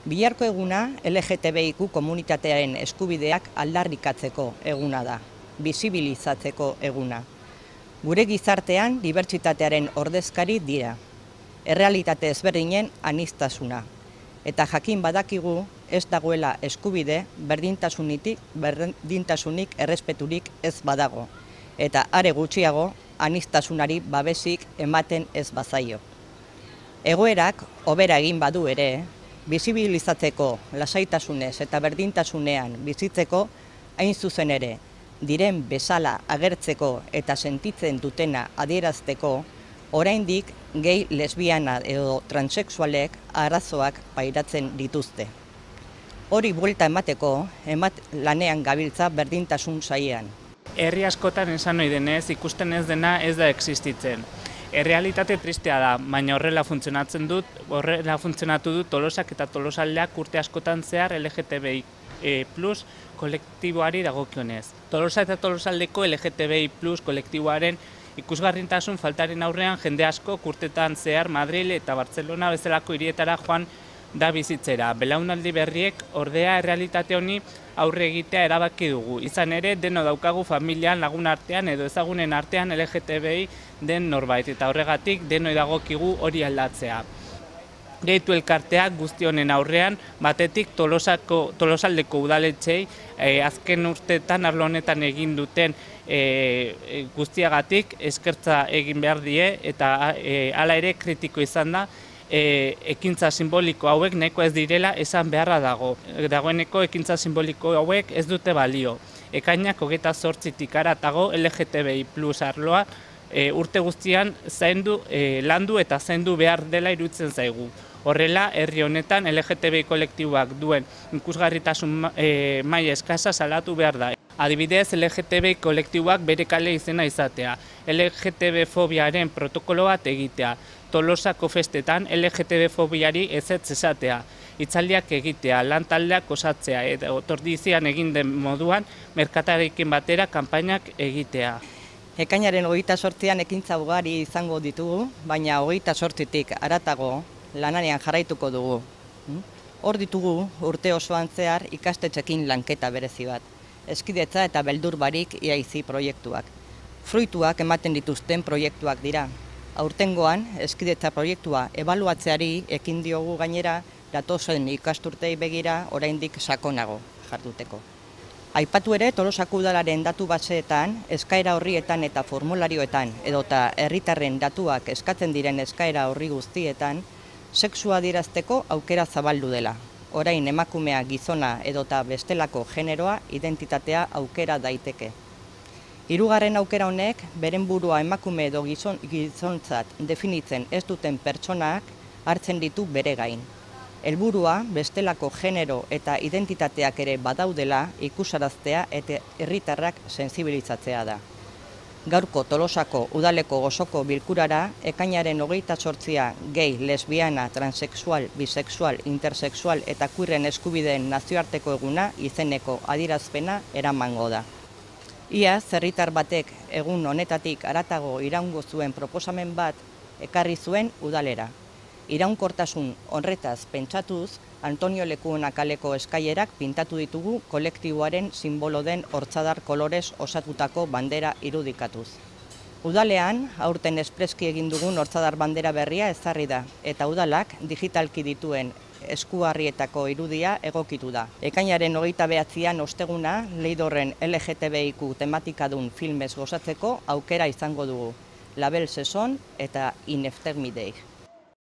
Biharko eguna LGTBIQ komunitatearen eskubideak aldarrikatzeko eguna da, bisibilizatzeko eguna. Gure gizartean dibertsitatearen ordezkari dira, errealitate ezberdinen aniztasuna. Eta jakin badakigu ez dagoela eskubide berdintasunik errespeturik ez badago. Eta are gutxiago aniztasunari babesik ematen ez bazaio. Egoerak hobera egin badu ere, bisibilizatzeko lasaitasunez eta berdintasunean bizitzeko hain zuzen ere, diren bezala agertzeko eta sentitzen dutena adierazteko, oraindik gay, lesbiana edo transexualek arazoak pairatzen dituzte. Hori buelta emateko, lanean gabiltza berdintasun sailean. Herri askotan esan ohi denez, ikusten ez dena ez da existitzen. Errealitate tristea da, baina horrela funtzionatu du Tolosak eta Tolosaldeak urte askotan zehar LGTBI+ kolektiboari dagokionez. Tolosa eta Tolosaldeko LGTBI+ kolektiboaren ikusgarrintasun faltaren aurrean jende asko urtetan zehar Madril eta Bartzelona bezalako hirietara joan da bizitzera. Belaunaldi berriek ordea errealitate honi aurre egitea erabaki dugu. Izan ere, deno daukagu familian, lagun artean edo ezagunen artean LGTBI den norbait, eta horregatik denoi dagokigu hori aldatzea. Gehitu elkarteak guzti honen aurrean, batetik Tolosaldeko udaletxei azken urteetan arlo honetan egin duten guztiagatik eskertza egin behar die, eta hala ere kritiko izan da, ekintza simboliko hauek nahiko ez direla esan beharra dago. Dagoeneko ekintza simboliko hauek ez dute balio. Ekainak 28tik haratago LGTBI+ arloa urte guztian landu eta zaindu behar dela iruditzen zaigu. Horrela, herri honetan LGTBI kolektiboak duen ikusgarritasun maila eskasa salatu behar da. Adibidez, LGTBI kolektiboak bere kale izena izatea, LGTB-fobiaren protokolo bat egitea, Tolosako festetan LGTB-fobiari ezetz esatea, hitzaldiak egitea, lan taldeak osatzea eta otordizian egin den moduan merkatarekin batera kanpainak egitea. Ekainaren 28an ekintza ugari izango ditugu, baina 28tik haratago lananean jarraituko dugu. Hor ditugu urte osoan zehar ikastetxekin lanketa berezi bat. Eskidetza eta beldur barik IAIZ proiektuak. Fruituak ematen dituzten proiektuak dira. Aurtengoan, eskidetza proiektua ebaluatzeari ekin diogu gainera datozen ikasturtei begira oraindik sakonago jarduteko. Aipatu ere Tolosako udalaren datu baseetan, eskaera horrietan eta formularioetan edota herritarren datuak eskatzen diren eskaera horri guztietan, sexua adierazteko aukera zabaldu dela. Orain emakumea, gizona edota bestelako generoa identitatea aukera daiteke. Hirugarren aukera honek, beren burua emakume edo gizontzat definitzen ez duten pertsonak hartzen ditu bere gain. Helburua bestelako genero eta identitateak ere badaudela ikusaraztea eta herritarrak sentsibilizatzea da. Gaurko Tolosako udaleko osoko bilkurara ekainaren 28a gay, lesbiana, transexual, bisexual, intersexual eta queeren eskubideen nazioarteko eguna izeneko adierazpena eramango da. Iaz, herritar batek egun honetatik haratago iraungo zuen proposamen bat ekarri zuen udalera. Iraunkortasun horretaz pentsatuz, Antonio Lekuona kaleko eskailerak pintatu ditugu kolektiboaren sinbolo den hortzadar kolorez osatutako bandera irudikatuz. Udalean, aurten espreski egin dugun hortzadar bandera berria ezarri da, eta udalak digitalki dituen eskuarrietako irudia egokitu da. Ekainaren 29an osteguna, Leidorren LGTBIQ tematikadun filmez gozatzeko aukera izango dugu. Label Saison eta In After Midday.